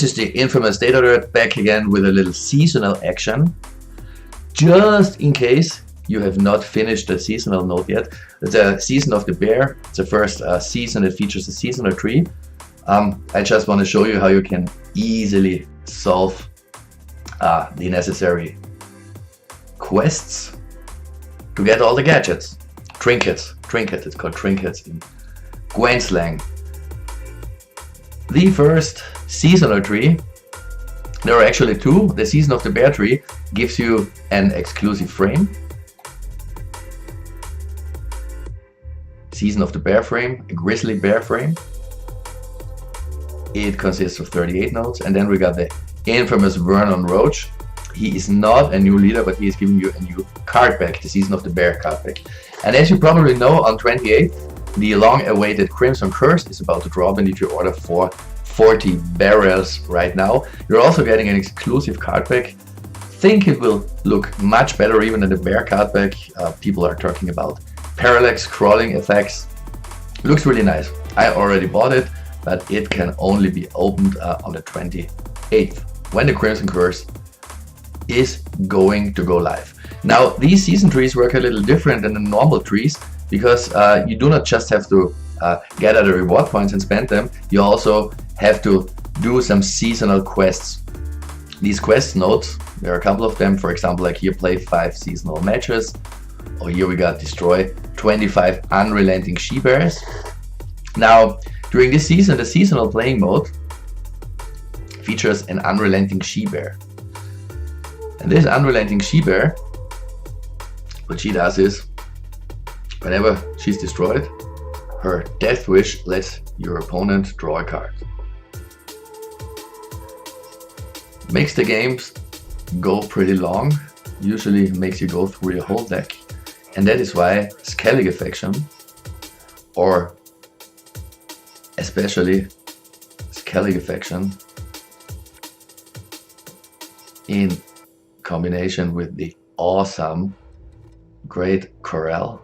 This is the infamous data alert, back again with a little seasonal action. Just in case you have not finished the seasonal node yet. The season of the bear. It's the first season that features a seasonal tree. I just want to show you how you can easily solve the necessary quests to get all the gadgets. Trinkets, it's called trinkets in Gwent slang. The first seasonal tree, there are actually two. The season of the bear tree gives you an exclusive frame. Season of the bear frame, a grizzly bear frame. It consists of 38 nodes, and then we got the infamous Vernon Roach. He is not a new leader, but he is giving you a new card pack, the Season of the Bear card pack. And as you probably know, on 28th, the long-awaited Crimson Curse is about to drop, and if you order for 40 barrels right now, you're also getting an exclusive card pack. Think it will look much better even than the Bear card pack. People are talking about parallax scrolling effects. Looks really nice. I already bought it, but it can only be opened on the 28th, when the Crimson Curse is going to go live. Now, these season trees work a little different than the normal trees, because you do not just have to gather the reward points and spend them, you also have to do some seasonal quests. These quest nodes, there are a couple of them. For example, like here, play 5 seasonal matches, or here we got destroy 25 unrelenting she-bears. Now, during this season, the seasonal playing mode features an unrelenting she-bear. And this unrelenting she-bear, what she does is, whenever she's destroyed, her death wish lets your opponent draw a card. Makes the games go pretty long, usually makes you go through your whole deck. And that is why Skellige Faction, or especially Skellige Faction, in combination with the awesome Great Corral,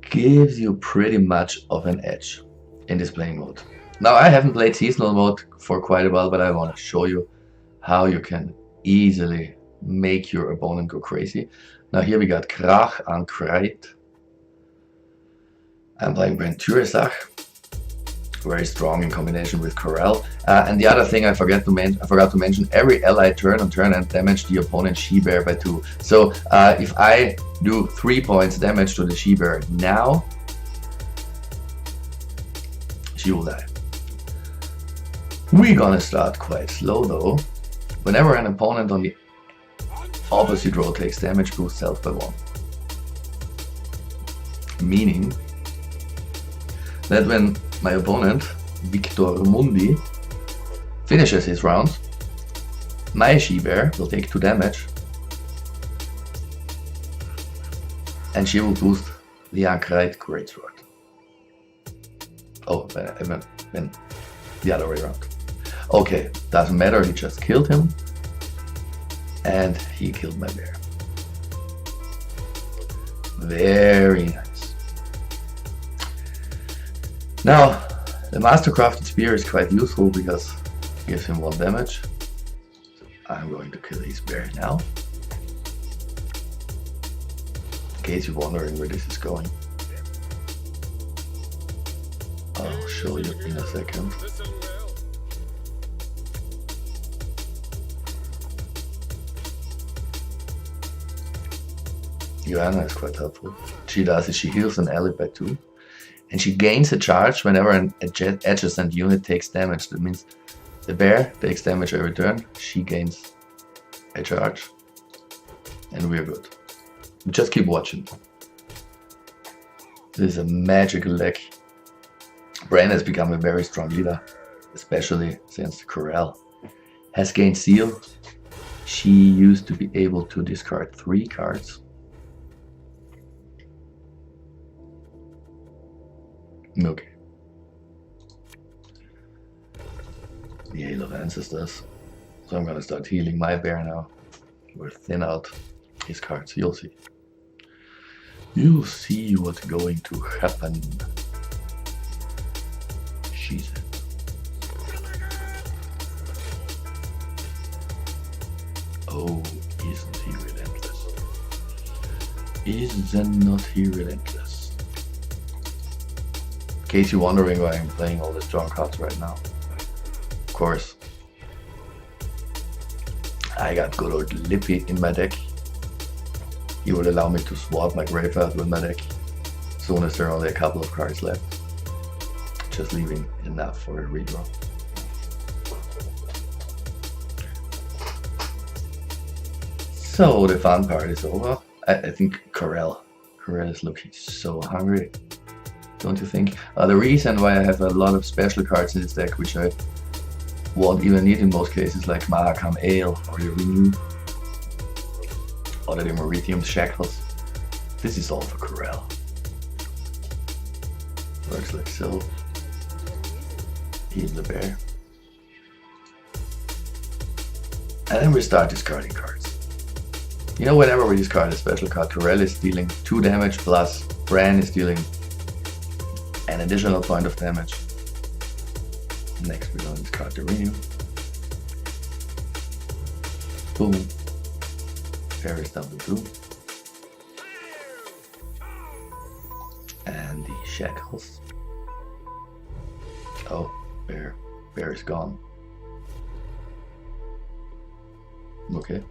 gives you pretty much of an edge in this playing mode. Now, I haven't played seasonal mode for quite a while, but I want to show you how you can easily make your opponent go crazy. Now here we got Krach an Kreit. I'm playing Brent Turesach, very strong in combination with Corral. And the other thing I forgot to mention, every ally turn on turn and damage the opponent's she-bear by 2. So if I do 3 points damage to the she-bear now, she will die. We're gonna start quite slow though. Whenever an opponent on the opposite row takes damage, boost self by 1. Meaning that when my opponent, Victor Mundi, finishes his round, my she-bear will take 2 damage, and she will boost the Ankrite Greatsword. Oh, I meant the other way around. Okay, doesn't matter, he just killed him, and he killed my bear. Very nice. Now, the Mastercrafted Spear is quite useful because it gives him 1 damage. So I'm going to kill his bear now. In case you're wondering where this is going, I'll show you in a second. Joanna is quite helpful. She does is she heals an ally by 2, and she gains a charge whenever an adjacent unit takes damage. That means the bear takes damage every turn, she gains a charge, and we're good. We just keep watching. This is a magical deck. Bran has become a very strong leader, especially since Corral has gained Seal. She used to be able to discard 3 cards. Okay. The Hail of Ancestors. So I'm gonna start healing my bear now. We'll thin out his cards. You'll see. You'll see what's going to happen. She said. Is then not he relentless? In case you're wondering why I'm playing all the strong cards right now. Of course, I got good old Lippy in my deck. He would allow me to swap my graveyard with my deck as soon as there are only a couple of cards left. Just leaving enough for a redraw. So the fun part is over. I think Corel is looking so hungry, don't you think? The reason why I have a lot of special cards in this deck, which I won't even need in most cases, like Mahakam Ale or the Renew or the Meridium Shackles. This is all for Corel. Works like so. Heal the bear. And then we start discarding cards. You know, whenever we discard a special card, Corel is dealing 2 damage plus Bran is dealing an additional point of damage. Next we're going to discard the Renew. Boom. Bear is down to 2. And the Shackles. Oh, Bear is gone. Okay.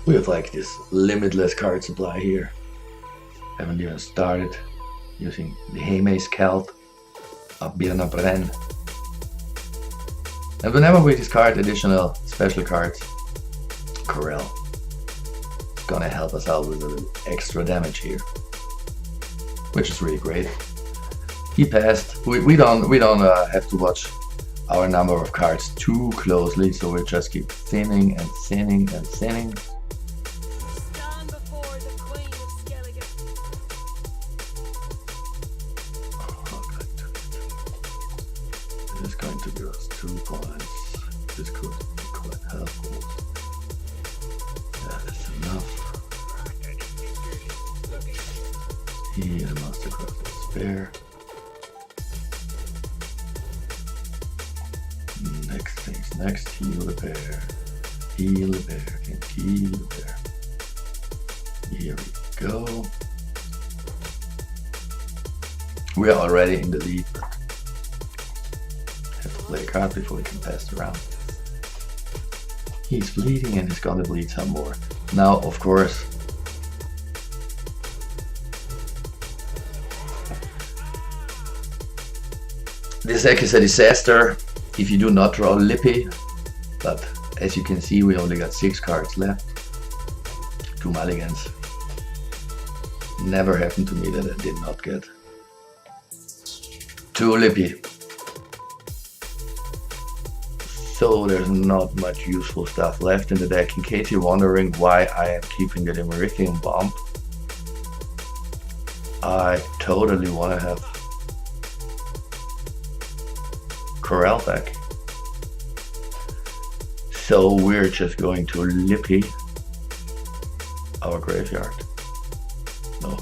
We have like this limitless card supply here. Haven't even started using the Haymace Celt of Birna Bren. And whenever we discard additional special cards, Corel is gonna help us out with a little extra damage here, which is really great. He passed. We don't have to watch our number of cards too closely, so we just keep thinning and thinning and thinning. This is going to give us 2 points. This could be quite helpful. That is enough. Here, the Mastercraft is spare. Next things next, heal the bear. Heal the bear, and heal the bear. Here we go. We are already in the lead, but have to play a card before we can pass it around. He's bleeding and he's gonna bleed some more. Now, of course, this deck is a disaster if you do not draw Lippy, but as you can see, we only got 6 cards left. 2 mulligans. Never happened to me that I did not get 2 Lippy. So there's not much useful stuff left in the deck. In case you're wondering why I am keeping the Emeritium Bomb, I totally want to have Corel back. So we're just going to Lippy our graveyard. No,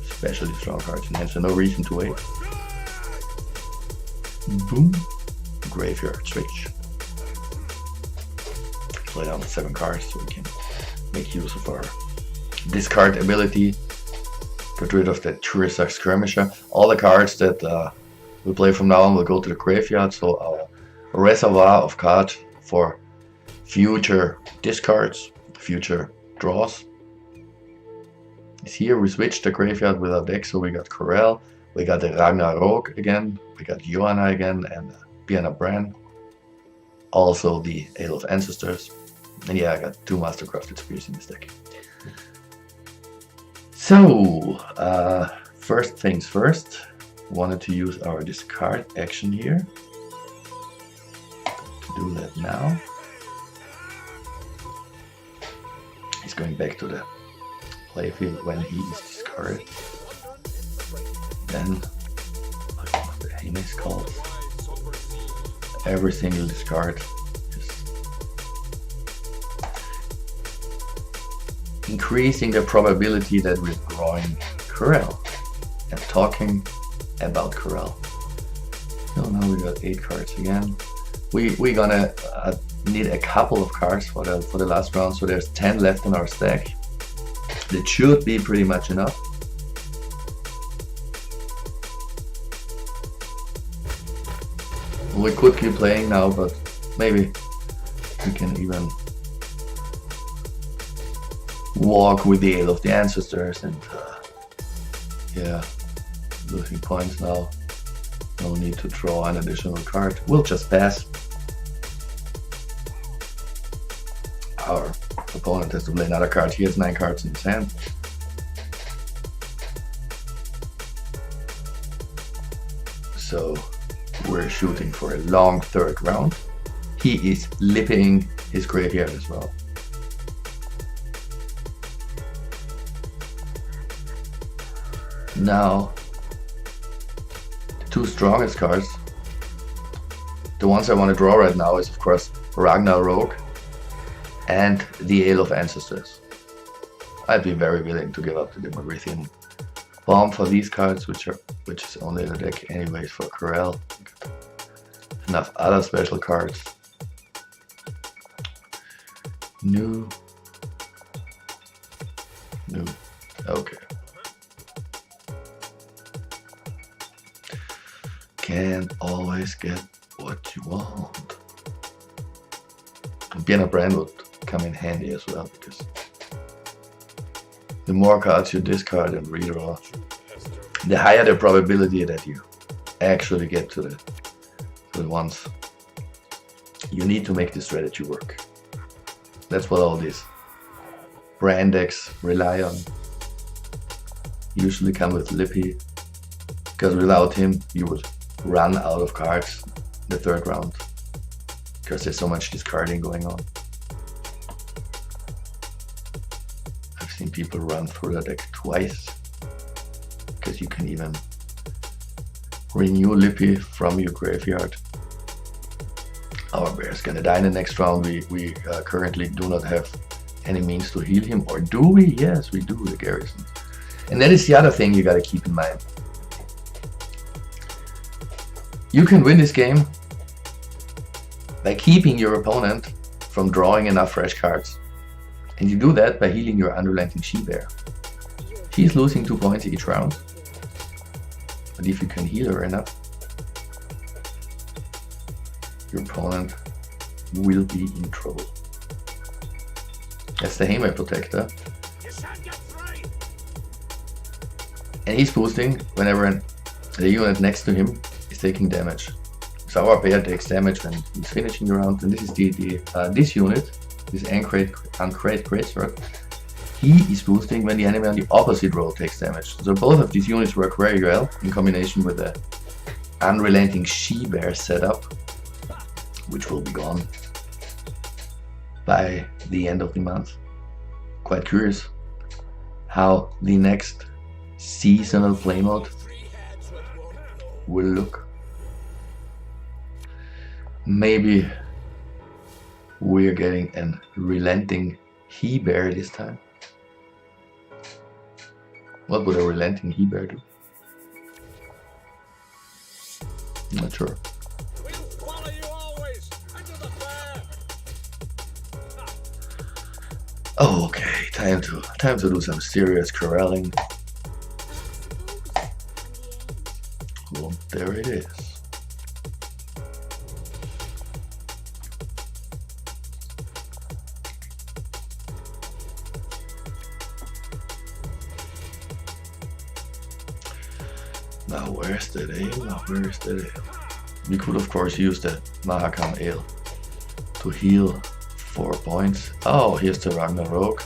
especially strong cards in hand, so no reason to wait. Boom, graveyard switch. Play down 7 cards so we can make use of our discard ability. Get rid of that Trisak Skirmisher. All the cards that we play from now on will go to the graveyard, so our reservoir of cards for future discards, future draws is here. We switched the graveyard with our deck, so we got Corel, we got the Ragnarok again, we got Johanna again, and Birna Bran. Also the Ale of Ancestors. And yeah, I got 2 Mastercrafted Spears in this deck. So, first things first, wanted to use our discard action here. To do that now. He's going back to the playfield when he is discarded. Then, like what the Haymace calls, every single discard is increasing the probability that we're drawing Corel and talking about Corel. So now we got 8 cards again. we're gonna need a couple of cards for the last round. So there's 10 left in our stack. That should be pretty much enough. We could keep playing now, but maybe we can even walk with the aid of the ancestors and yeah, losing points now. No need to draw an additional card. We'll just pass. Our opponent has to play another card. He has 9 cards in his hand. So we're shooting for a long third round. He is lipping his graveyard as well. Now, the 2 strongest cards, the ones I want to draw right now is of course Ragnarok and the Ale of Ancestors. I'd be very willing to give up the Demogryphian Bomb for these cards, which is only in the deck anyways for Corel. Enough other special cards. New. Okay. Can't always get what you want. Being a brand would come in handy as well, because the more cards you discard and redraw, the higher the probability that you actually get to the ones you need to make the strategy work. That's what all these brand decks rely on. Usually come with Lippy, because without him you would run out of cards the third round, because there's so much discarding going on. I've seen people run through the deck twice, because you can even renew Lippy from your graveyard. Our bear is gonna die in the next round. We currently do not have any means to heal him, or do we? Yes, we do, the garrison. And that is the other thing you gotta keep in mind. You can win this game by keeping your opponent from drawing enough fresh cards. And you do that by healing your unrelenting she-bear. She's losing 2 points each round. But if you can heal her enough, your opponent will be in trouble. That's the Haymay Protector. And he's boosting whenever the unit next to him is taking damage. So our bear takes damage when he's finishing the round, and this is this unit, this Uncrate Greatsword. He is boosting when the enemy on the opposite row takes damage. So both of these units work very well in combination with the Unrelenting She-Bear setup, which will be gone by the end of the month. Quite curious how the next seasonal play mode will look. Maybe we're getting an Relenting He-Bear this time. What would a Relenting He-Bear do? Not sure. Oh, okay, time to do some serious corralling. Well, there it is. Now where's the ale? We could of course use the Mahakam Ale to heal 4 points. Oh, here's the Ragnarok.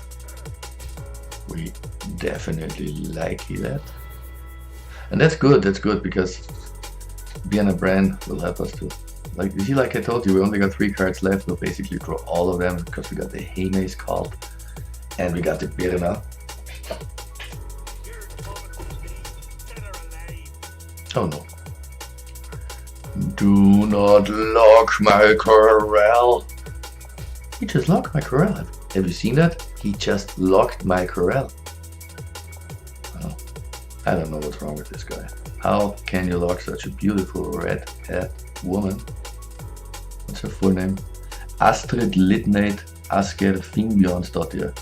We definitely like that. And that's good because being a brand will help us to, like, you see, like I told you, we only got 3 cards left. We'll basically draw all of them because we got the Haymay's called and we got the Birna. Oh no. Do not lock my corral. He just locked my corral. Have you seen that? He just locked my corral. Oh, I don't know what's wrong with this guy. How can you lock such a beautiful red-haired woman? What's her full name? Astrid Lidnate Asker Fingbjornsdottir.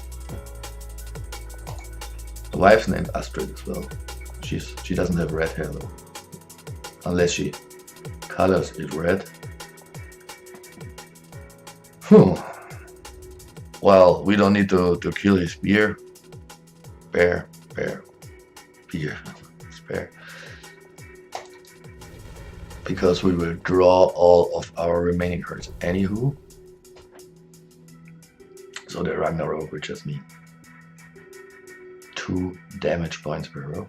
The wife's named Astrid as well. She doesn't have red hair though. Unless she colors it red. Well, we don't need to kill his bear. Bear. Spare. Because we will draw all of our remaining cards. Anywho. So the Ragnarok will just mean 2 damage points per row.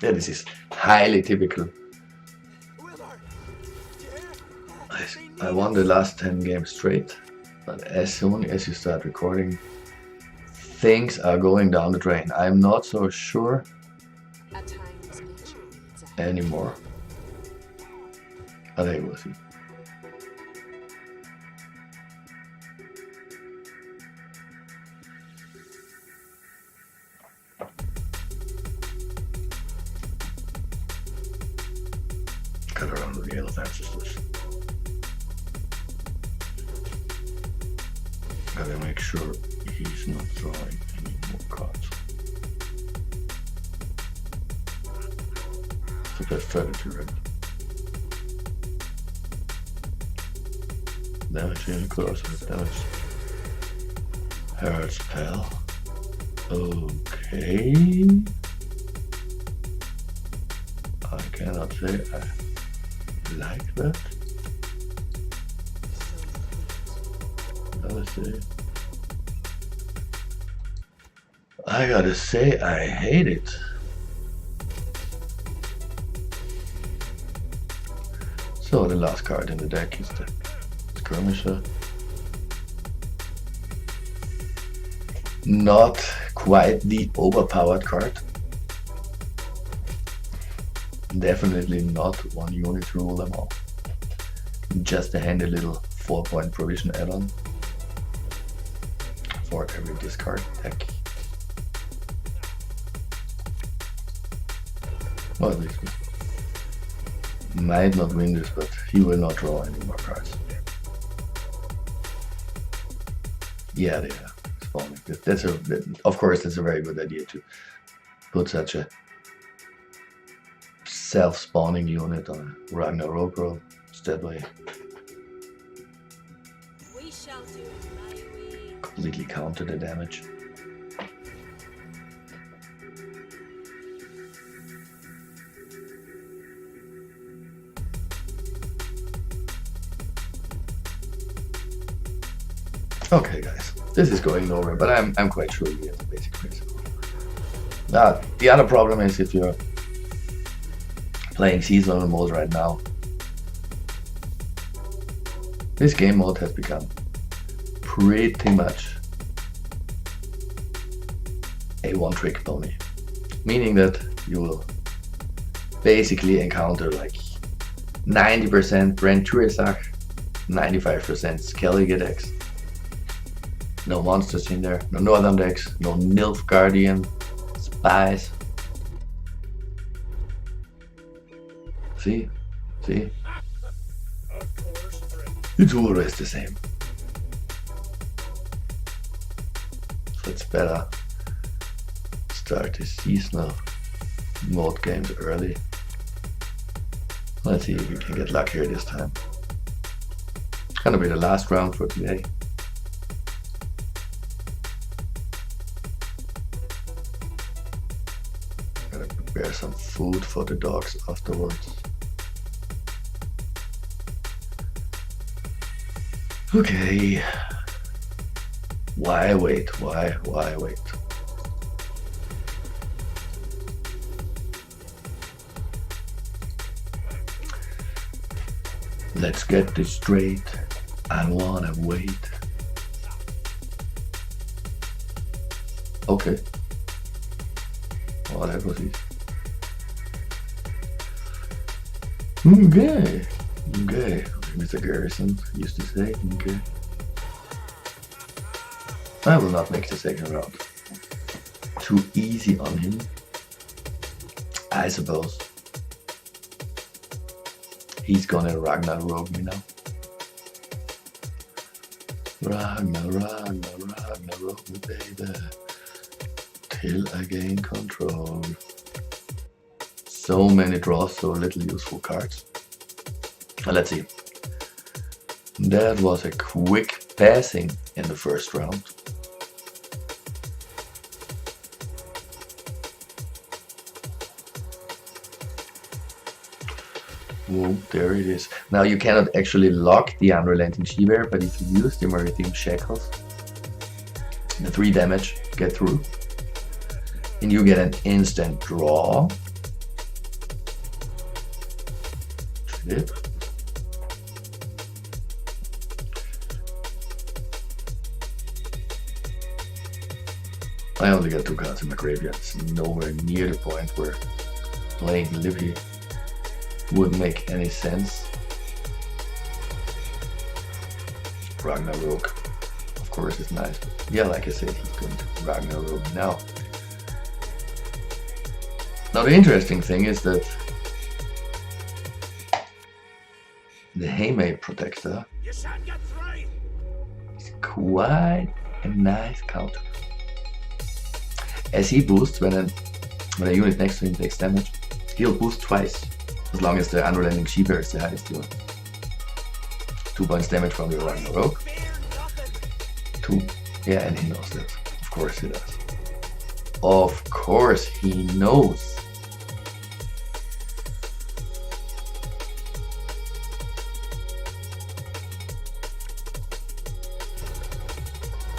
Yeah, this is highly typical. I won the last 10 games straight, but as soon as you start recording, things are going down the drain. I'm not so sure anymore. I think we'll see. Cut around with the yellow ancestors. Gotta make sure he's not drawing any more cards. It's the best strategy, right? Damage in close, damage. Herald's Spell. Okay. I cannot say I like that. I gotta say I hate it. So the last card in the deck is the Skirmisher. Not quite the overpowered card. Definitely not one unit to rule them all. Just a handy little 4-point provision add-on for every discard deck. Well, at least we might not win this, but he will not draw any more cards. Yeah, they are spawning. Of course, that's a very good idea to put such a self-spawning unit on a Ragnarok roll. Instead, way completely counter the damage. Okay, guys, this is going nowhere, but I'm quite sure you get the basic principle. The other problem is if you're playing seasonal mode right now, this game mode has become pretty much a one-trick pony, meaning that you will basically encounter like 90% Brent Turisach, 95% Skellige decks. No monsters in there, no Northern decks, no Nilfgaardian spies. See? It's always the same. So it's better start the seasonal mode games early. Let's see if we can get luckier this time. Gonna be the last round for today. Gotta prepare some food for the dogs afterwards. Okay. Why wait? Why wait? Let's get this straight. I wanna wait. Okay. Well, that was easy. Okay. Mr. Garrison used to say, okay. I will not make the second round. too easy on him, I suppose. He's gonna Ragnarok me now. Ragnarok me, baby, till I gain control. So many draws, so little useful cards. Let's see. That was a quick passing in the first round. Whoa, there it is. Now you cannot actually lock the Unrelenting She-Bear, but if you use the Meridian Shackles, the 3 damage get through, and you get an instant draw. Trip. I only got 2 cards in my graveyard. It's nowhere near the point where playing Lippy would make any sense. Ragnarok, of course, is nice. But yeah, like I said, he's going to Ragnarok now. Now the interesting thing is that the Haymate Protector is quite a nice counter. As he boosts when a unit next to him takes damage, he'll boost twice, as long as the Unrelenting She-Bear is the highest unit. 2 points damage from the Ragnarok. 2. Yeah, and he knows that. Of course he does. Of course he knows.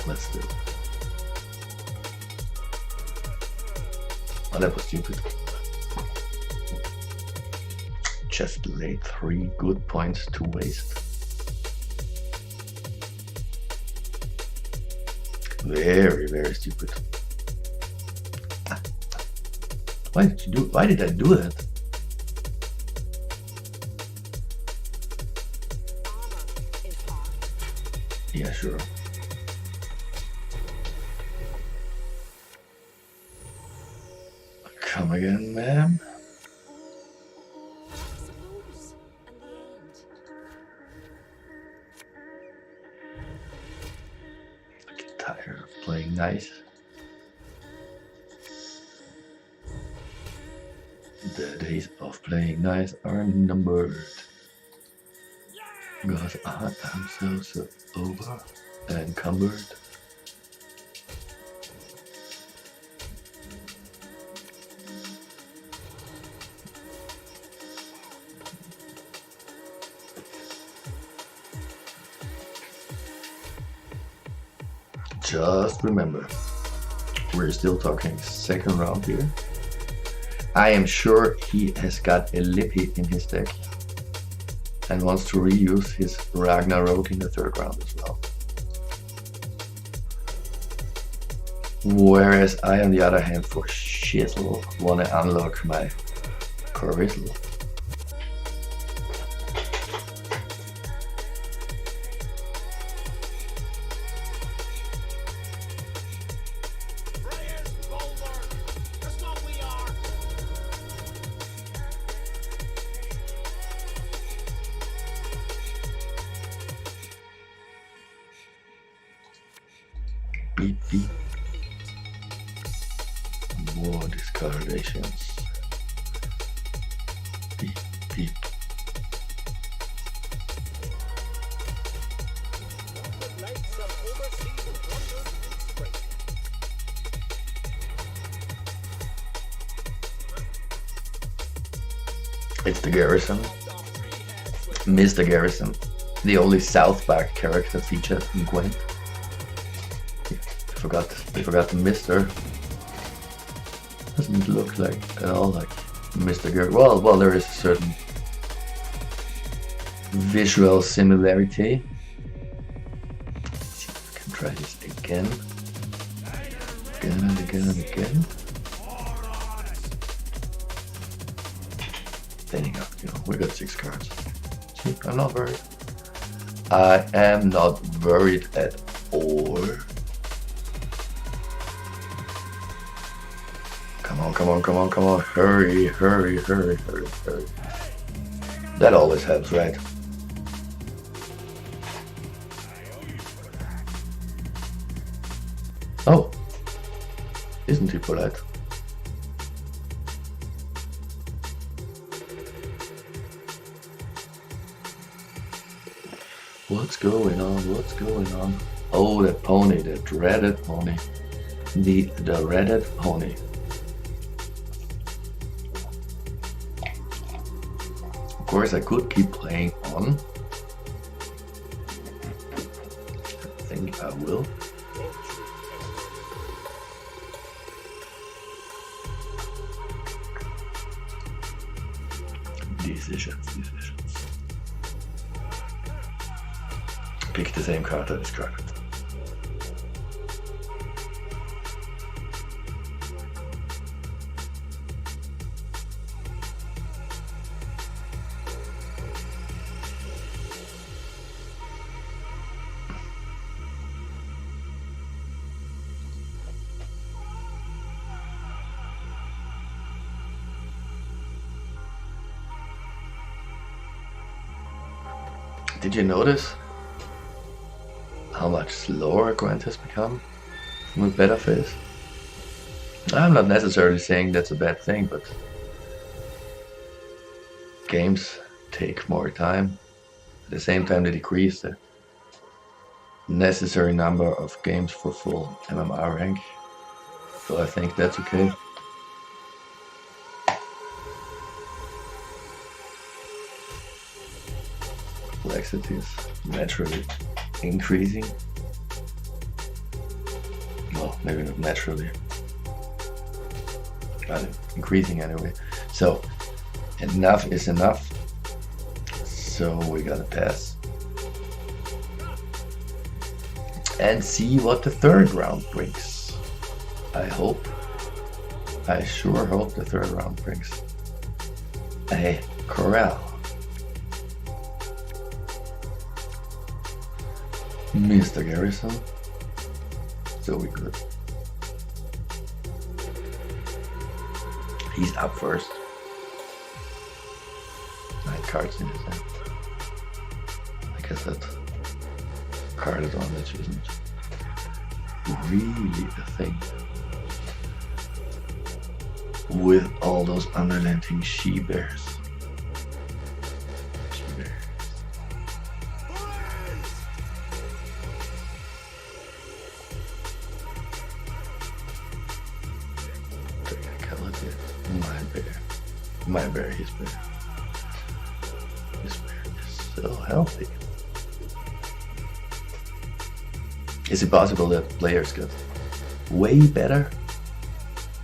Let's do it. Oh, that was stupid. Just laid 3 good points to waste. Very, very stupid. Why did I do that? Yeah, sure. Come again, ma'am. I get tired of playing nice. The days of playing nice are numbered. Because I am so over encumbered. Just remember, we're still talking second round here. I am sure he has got a Lippy in his deck and wants to reuse his Ragnarok in the third round as well. Whereas I, on the other hand, for shizzle, want to unlock my Corvisl. Beep beep. More discolorations. Beep beep. It's the Garrison. Mr. Garrison. The only South Park character featured in Gwent. They forgot the Mr. Doesn't look like at all like Mr. Garrison. Well, there is a certain visual similarity. Let's see if we can try this again. Again and again and again. Then you know, we got 6 cards. See, I'm not worried. I am not worried at all. come on, come on, come on. Hurry, hurry, hurry, hurry, hurry. That always helps, right? Oh, isn't he polite? What's going on? What's going on? Oh, that pony, that dreaded pony. The dreaded pony. Of course, I could keep playing on. I think I will. Decisions. Pick the same card as card. Did you notice how much slower Gwent has become from a better phase? I'm not necessarily saying that's a bad thing, but games take more time. At the same time, they decrease the necessary number of games for full MMR rank. So I think that's okay. Complexity is naturally increasing. Well, maybe not naturally, but increasing anyway. So enough is enough. So we gotta pass and see what the third round brings. I sure hope the third round brings a corral. Mr. Garrison. So we good. He's up first. 9 cards in his hand. I guess that card advantage isn't really a thing. With all those unrelenting she-bears. My bear, his bear. His bear is so healthy. Is it possible that players got way better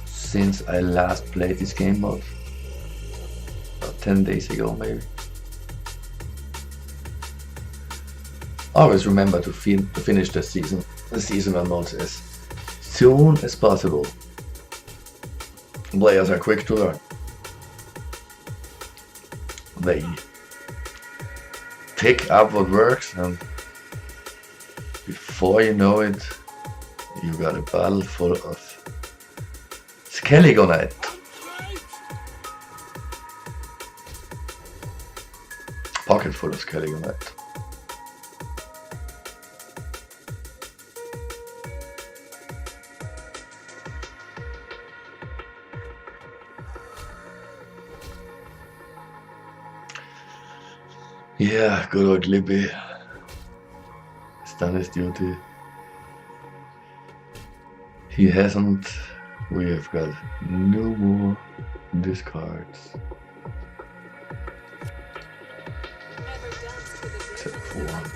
since I last played this game mode? About 10 days ago, maybe. Always remember to finish the seasonal modes as soon as possible. Players are quick to learn. They pick up what works, and before you know it, you got a bottle full of Skelligonite. Pocket full of Skelligonite. Yeah, good old Libby. He's done his duty. He hasn't. We have got no more discards. Except for one.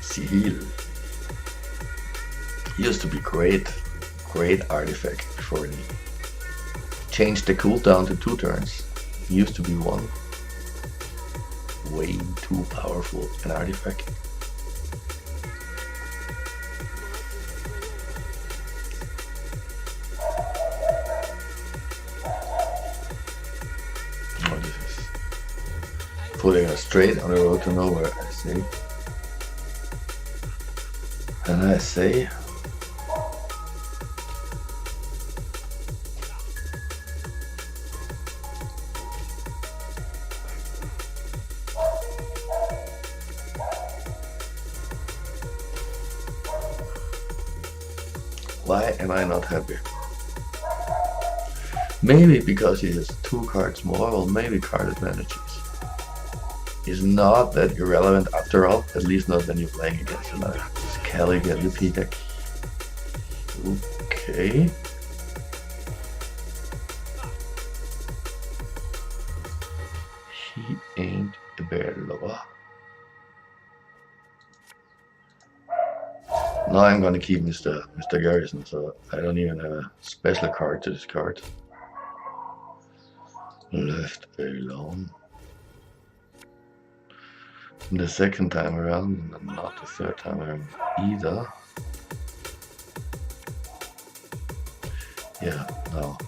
Sihil used to be great artifact before they changed the cooldown to 2 turns. It used to be 1. Way too powerful an artifact. putting us straight on the road to nowhere, I see. And I say, why am I not happy? Maybe because he has 2 cards more, or maybe card advantages. Is not that irrelevant after all, at least not when you're playing against another Skellig LP deck. Okay. He ain't a bear lover. Now I'm gonna keep Mr. Garrison, so I don't even have a special card to discard. Left alone. The second time around, and not the third time around either. Yeah, no.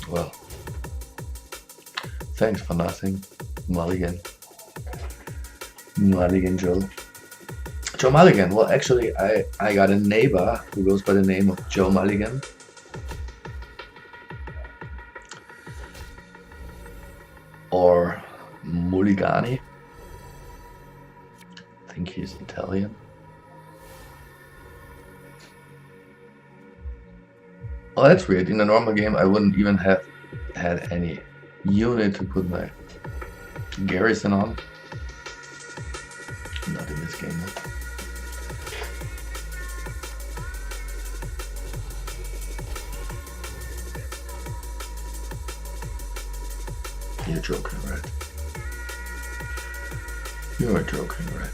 Well, thanks for nothing, Mulligan. Mulligan Joe. Joe Mulligan. Well, actually, I got a neighbor who goes by the name of Joe Mulligan. Or Mulligani. I think he's Italian. Oh, that's weird. In a normal game, I wouldn't even have had any unit to put my garrison on. Not in this game, though. You're joking, right? You are joking, right?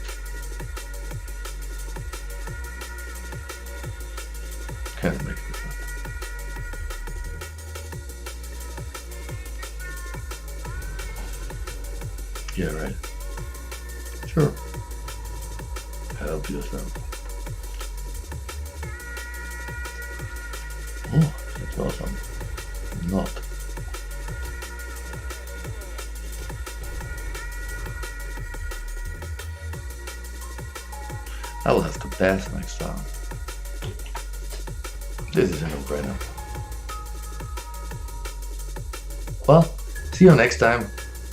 Can't make this up. Yeah, right. Sure. Help yourself. Oh, that's awesome. Not. I will have to pass next round. This is a no-brainer. Well, see you next time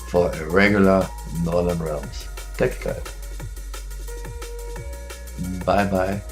for a regular Northern Realms deck guide. Bye bye.